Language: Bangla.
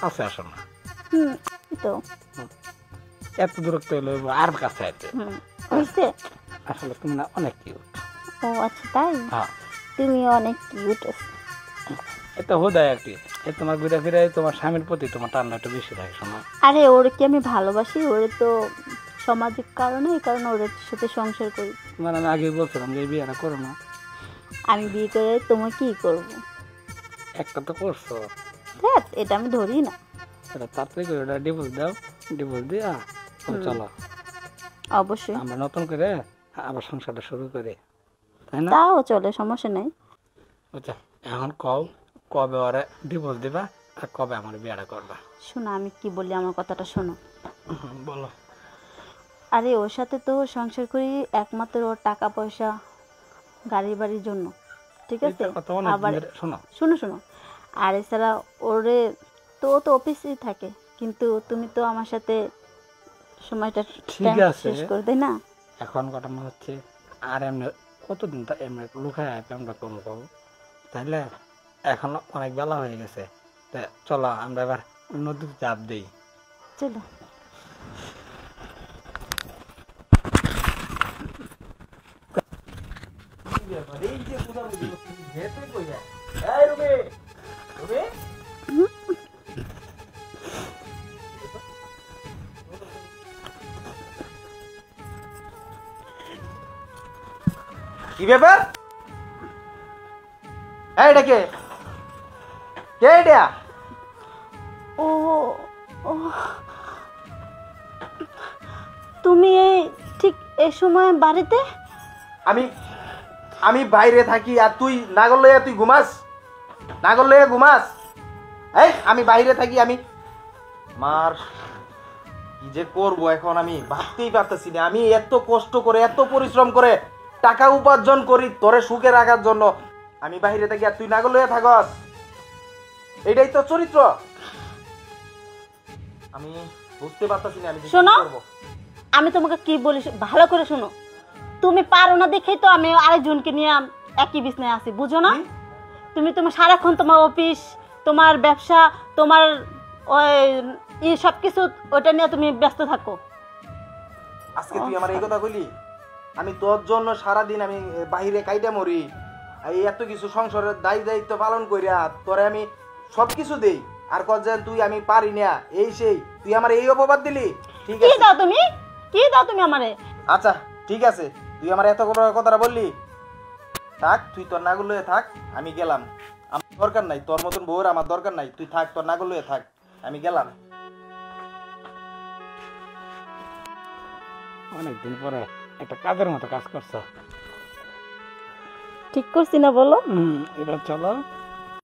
কাছে আসো না। তো এত দূরত্ব হলো আর কাছে আইতে। বুঝতে আসলে তুমি না অনেক কিউট। ও আচ্ছা তাই? হ্যাঁ তুমি অনেক কিউট। এটা হোদায় আর কি, তোমার ঘুরে ফিরে তোমার স্বামীর প্রতি তোমার টানটা একটু বেশি থাকে শোনো। আরে ওর কি আমি ভালোবাসি? ওরে তো সামাজিক কারণে, এই কারণে ওর সাথে সংসার করি। মানে আমি আগে বলছিলাম যে এই বিয়েটা করো না। আমি বিয়ে করে তোমার কি করব? একটা তো করছো, দেখ এটা আমি ধরি না। এটা তাড়াতাড়ি করে ওটা ডিভোর্স দাও, ডিভোর্স দিয়া চলো অবশ্যই আমরা নতুন করে আবার সংসারটা শুরু করি, তাই না? তাও চলে, সমস্যা নেই। আচ্ছা এখন কও কবে ওরে ডিভোর্স দিবা আর কবে আমার বিয়েটা করবা? শোনো আমি কি বলি, আমার কথাটা শোনো। বলো। আরে ওর সাথে তো সংসার করি একমাত্র ওর টাকা পয়সা, গাড়ি বাড়ির জন্য, ঠিক আছে? আবার শোনো শোনো শোনো, আর এছাড়া ওরে তো ও তো অফিসেই থাকে, কিন্তু তুমি তো আমার সাথে সময়টা ঠিক আছে শেষ করে দেয় না। এখন ঘটনা হচ্ছে আর এমনি কতদিন তো এমনি লুকায় আমরা কম পাবো, তাইলে এখন অনেক বেলা হয়ে গেছে, তা চলো আমরা এবার নদীতে চাপ দিই। চলো। কি ব্যাপার? এটা কে? কে এটা? ও ও তুমি এই ঠিক এই সময় বাড়িতে? আমি আমি বাইরে থাকি আর তুই নাগর লইয়া তুই ঘুমাস? নাগর লইয়া ঘুমাস? এই আমি বাইরে থাকি, আমি মার কি যে করবো এখন আমি ভাবতেই পারতেছি না। আমি এত কষ্ট করে এত পরিশ্রম করে টাকা উপার্জন করি তোরে সুখে রাখার জন্য, আমি বাইরে থাকি আর তুই নাগর লইয়া থাকস? এটাই তো চরিত্র? আমি বুঝতে পারতেছি না আমি কি শোনো, করব। আমি তোমাকে কি বলি ভালো করে শোনো। তুমি পারো না দেখেই তো আমি আরেকজনকে নিয়ে একই বিছনায় আছি, বুঝো না? তুমি তোমার সারাক্ষণ তোমার অফিস, তোমার ব্যবসা, তোমার ওই সব কিছু ওটা নিয়ে তুমি ব্যস্ত থাকো। আজকে তুই আমার এই কথা কইলি? আমি তোর জন্য সারাদিন আমি বাইরে কাইটা মরি, এই এত কিছু সংসারের দায়িত্ব পালন কইরা তোরে আমি সবকিছু দেই, আর কজন তুই আমি পারি না এই সেই, তুই আমার এই অপবাদ দিলি? ঠিক কি আছে দাও তুমি, কি দাও তুমি আমারে? আচ্ছা ঠিক আছে, তুই আমার এত কথাটা বললি, থাক তুই তোর নাগুল লয়ে থাক, আমি গেলাম। আমার দরকার নাই তোর মতন বউর, আমার দরকার নাই, তুই থাক তোর নাগুল লয়ে থাক, আমি গেলাম। অনেকদিন পরে একটা কাজের মতো কাজ করছো। ঠিক করছি না বলো? এবার চলো